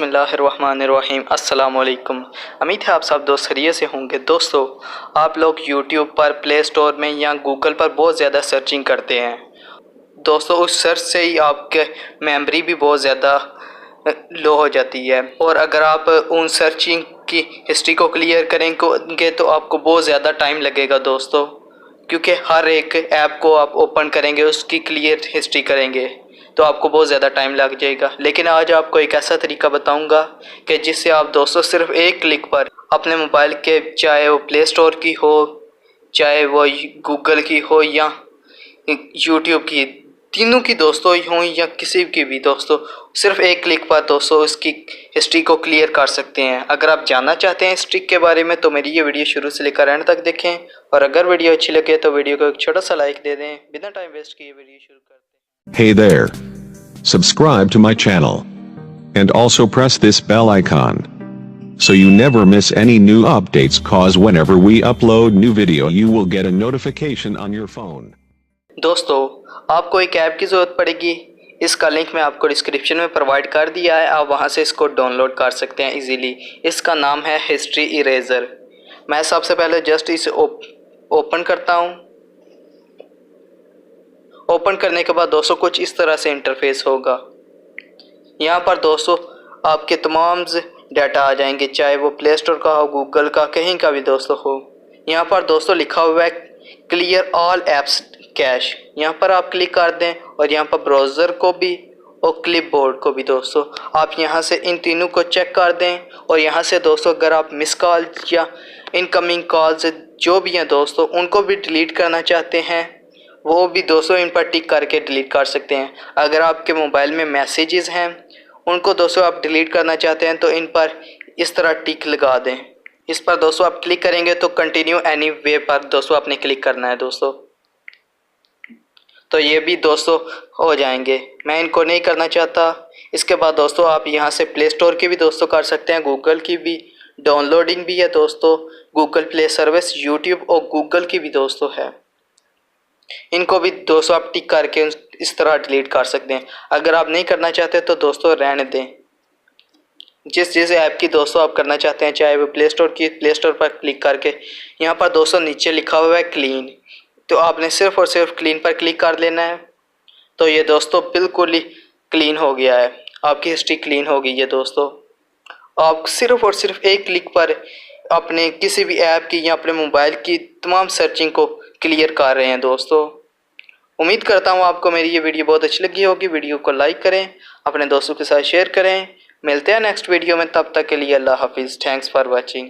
बिस्मिल्लाहिर्रहमानिर्रहीम अस्सलाम वालेकुम। उम्मीद है आप सब दोस्त खैरियत से होंगे। दोस्तों, आप लोग यूट्यूब पर, प्ले स्टोर में या गूगल पर बहुत ज़्यादा सर्चिंग करते हैं। दोस्तों, उस सर्च से ही आपके मेमोरी भी बहुत ज़्यादा लो हो जाती है, और अगर आप उन सर्चिंग की हिस्ट्री को क्लियर करेंगे तो आपको बहुत ज़्यादा टाइम लगेगा दोस्तों, क्योंकि हर एक ऐप को आप ओपन करेंगे, उसकी क्लियर हिस्ट्री करेंगे तो आपको बहुत ज़्यादा टाइम लग जाएगा। लेकिन आज आपको एक ऐसा तरीका बताऊंगा कि जिससे आप दोस्तों सिर्फ एक क्लिक पर अपने मोबाइल के, चाहे वो प्ले स्टोर की हो, चाहे वो गूगल की हो या यूट्यूब की, तीनों की दोस्तों हों या किसी की भी दोस्तों, सिर्फ एक क्लिक पर दोस्तों उसकी हिस्ट्री को क्लियर कर सकते हैं। अगर आप जानना चाहते हैं इस ट्रिक के बारे में तो मेरी ये वीडियो शुरू से लेकर एंड तक देखें, और अगर वीडियो अच्छी लगे तो वीडियो को एक छोटा सा लाइक दे दें। बिना टाइम वेस्ट किए वीडियो शुरू करते हैं। Hey there. Subscribe to my channel. And also press this bell icon. So you never miss any new updates, cause whenever we upload new video you will get a notification on your phone. दोस्तों, आपको एक app की ज़रूरत पड़ेगी। इसका link मैं आपको description में प्रोवाइड कर दिया है, आप वहां से इसको डाउनलोड कर सकते हैं इजीली। इसका नाम है हिस्ट्री इरेजर। मैं सबसे पहले जस्ट इसे ओपन करता हूं। ओपन करने के बाद दोस्तों कुछ इस तरह से इंटरफेस होगा। यहाँ पर दोस्तों आपके तमाम डाटा आ जाएंगे, चाहे वो प्ले स्टोर का हो, गूगल का, कहीं का भी दोस्तों हो। यहाँ पर दोस्तों लिखा हुआ है क्लियर ऑल एप्स कैश। यहाँ पर आप क्लिक कर दें और यहाँ पर ब्राउज़र को भी और क्लिपबोर्ड को भी दोस्तों आप यहाँ से इन तीनों को चेक कर दें। और यहाँ से दोस्तों अगर आप मिस कॉल या इनकमिंग कॉल्स जो भी हैं दोस्तों उनको भी डिलीट करना चाहते हैं, वो भी दोस्तों इन पर टिक करके डिलीट कर सकते हैं। अगर आपके मोबाइल में मैसेजेस हैं उनको दोस्तों आप डिलीट करना चाहते हैं तो इन पर इस तरह टिक लगा दें। इस पर दोस्तों आप क्लिक करेंगे तो कंटिन्यू एनी वे पर दोस्तों आपने क्लिक करना है दोस्तों, तो ये भी दोस्तों हो जाएंगे। मैं इनको नहीं करना चाहता। इसके बाद दोस्तों आप यहाँ से प्ले स्टोर की भी दोस्तों कर सकते हैं, गूगल की भी डाउनलोडिंग भी है दोस्तों, गूगल प्ले सर्विस, यूट्यूब और गूगल की भी दोस्तों है। इनको भी दोस्तों आप टिक करके इस तरह डिलीट कर सकते हैं। अगर आप नहीं करना चाहते तो दोस्तों रहने दें। जिस ऐप की दोस्तों आप करना चाहते हैं, चाहे वो प्ले स्टोर की, प्ले स्टोर पर क्लिक करके यहाँ पर दोस्तों नीचे लिखा हुआ है क्लीन, तो आपने सिर्फ और सिर्फ क्लीन पर क्लिक कर लेना है। तो ये दोस्तों बिल्कुल ही क्लीन हो गया है, आपकी हिस्ट्री क्लीन हो गई है दोस्तों। आप सिर्फ और सिर्फ एक क्लिक पर अपने किसी भी ऐप की या अपने मोबाइल की तमाम सर्चिंग को क्लियर कर रहे हैं दोस्तों। उम्मीद करता हूँ आपको मेरी ये वीडियो बहुत अच्छी लगी होगी। वीडियो को लाइक करें, अपने दोस्तों के साथ शेयर करें। मिलते हैं नेक्स्ट वीडियो में, तब तक के लिए अल्लाह हाफिज़। Thanks for watching.